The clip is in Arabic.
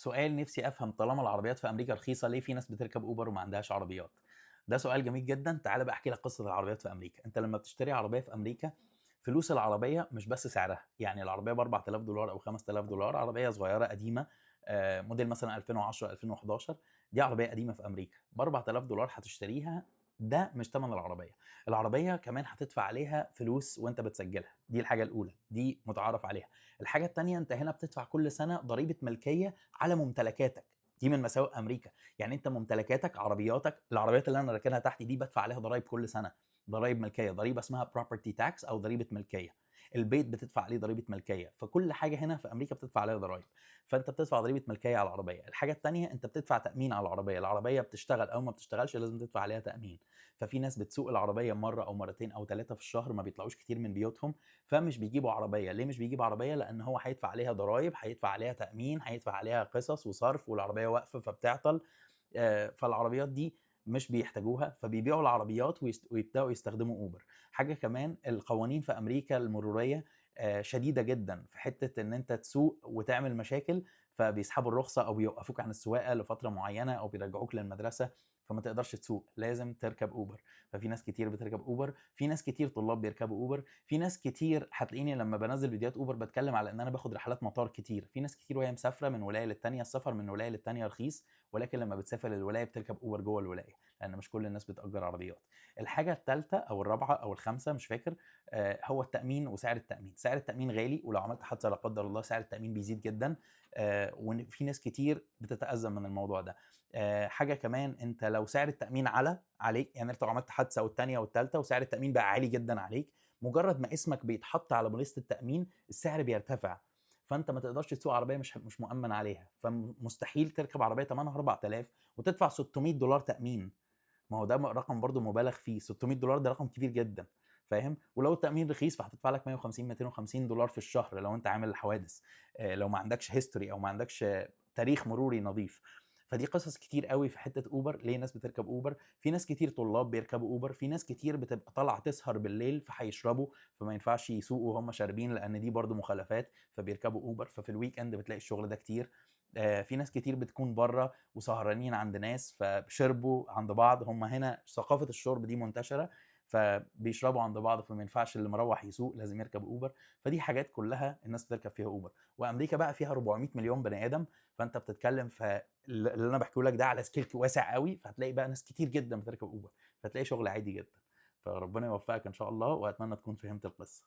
سؤال نفسي افهم، طالما العربيات في امريكا رخيصه ليه في ناس بتركب اوبر وما عندهاش عربيات؟ ده سؤال جميل جدا. تعال بقى احكي لك قصه العربيات في امريكا. انت لما بتشتري عربيه في امريكا، فلوس العربيه مش بس سعرها، يعني العربيه ب 4000 دولار او 5000 دولار، عربيه صغيره قديمه، موديل مثلا 2010 2011، دي عربيه قديمه في امريكا ب 4000 دولار هتشتريها. ده مش ثمن العربيه. العربيه كمان هتدفع عليها فلوس وانت بتسجلها، دي الحاجه الاولى، دي متعارف عليها. الحاجه الثانيه، انت هنا بتدفع كل سنه ضريبه ملكيه على ممتلكاتك. دي من مساوئ امريكا. يعني انت ممتلكاتك، عربياتك، العربيات اللي انا راكنها تحت دي بدفع عليها ضرائب كل سنه، ضرائب ملكيه، ضريبه اسمها بروبرتي تاكس او ضريبه ملكيه. البيت بتدفع عليه ضريبه ملكيه، فكل حاجه هنا في امريكا بتدفع عليها ضرائب. فانت بتدفع ضريبه ملكيه على العربيه. الحاجه الثانيه، انت بتدفع تامين على العربيه. العربيه بتشتغل او ما بتشتغلش لازم تدفع عليها تامين. ففي ناس بتسوق العربيه مره او مرتين او ثلاثه في الشهر، ما بيطلعوش كتير من بيوتهم، فمش بيجيبوا عربيه. ليه مش بيجيب عربيه؟ لان هو هيدفع عليها ضرائب، هيدفع عليها تامين، هيدفع عليها قصص وصرف، والعربيه واقفه فبتعطل. فالعربيات دي مش بيحتاجوها، فبيبيعوا العربيات ويبداوا يستخدموا اوبر. حاجه كمان، القوانين في امريكا المروريه شديده جدا في حته ان انت تسوق وتعمل مشاكل، فبيسحبوا الرخصه او بيوقفوك عن السواقه لفتره معينه او بيرجعوك للمدرسه، فما تقدرش تسوق، لازم تركب اوبر. ففي ناس كتير بتركب اوبر، في ناس كتير طلاب بيركبوا اوبر، في ناس كتير هتلاقيني لما بنزل فيديوهات اوبر بتكلم على ان انا باخد رحلات مطار كتير. في ناس كتير وهي مسافره من ولايه للتانيه، السفر من ولايه للتانيه رخيص، ولكن لما بتسافر للولايه بتركب اوبر جوه الولايه، لان مش كل الناس بتأجر عربيات. الحاجه الثالثه او الرابعه او الخامسه مش فاكر، هو التامين وسعر التامين. سعر التامين غالي، ولو عملت حادثه لا قدر الله سعر التامين بيزيد جدا، وفي ناس كتير بتتأزم من الموضوع ده. حاجه كمان، انت لو سعر التامين عليك، يعني انت لو عملت حادثه والثانيه والثالثه وسعر التامين بقى عالي جدا عليك، مجرد ما اسمك بيتحط على بوليصه التامين السعر بيرتفع، فانت ما تقدرش تسوق عربيه مش مؤمن عليها. فمستحيل تركب عربيه ثمنها 4000 وتدفع 600 دولار تامين. ما هو ده رقم برضو مبالغ فيه، 600 دولار ده رقم كبير جدا، فاهم؟ ولو التامين رخيص فهتدفع لك 150 250 دولار في الشهر لو انت عامل حوادث، لو ما عندكش هيستوري او ما عندكش تاريخ مروري نظيف. فدي قصص كتير قوي في حته اوبر. ليه ناس بتركب اوبر؟ في ناس كتير طلاب بيركبوا اوبر، في ناس كتير بتبقى طالعه تسهر بالليل فهيشربوا، فما ينفعش يسوقوا وهم شاربين لان دي برضو مخالفات، فبيركبوا اوبر. ففي الويك اند بتلاقي الشغل ده كتير. في ناس كتير بتكون بره وسهرانين عند ناس فشربوا عند بعض، هم هنا ثقافه الشرب دي منتشره، فبيشربوا عند بعض، فما ينفعش اللي مروح يسوق، لازم يركب اوبر. فدي حاجات كلها الناس بتركب فيها اوبر. وامريكا بقى فيها 400 مليون بني ادم، فانت بتتكلم في اللي انا بحكيه لك ده على سكيل واسع قوي، فهتلاقي بقى ناس كتير جدا بتركب اوبر، فتلاقي شغل عادي جدا. فربنا يوفقك ان شاء الله، واتمنى تكون فهمت القصه.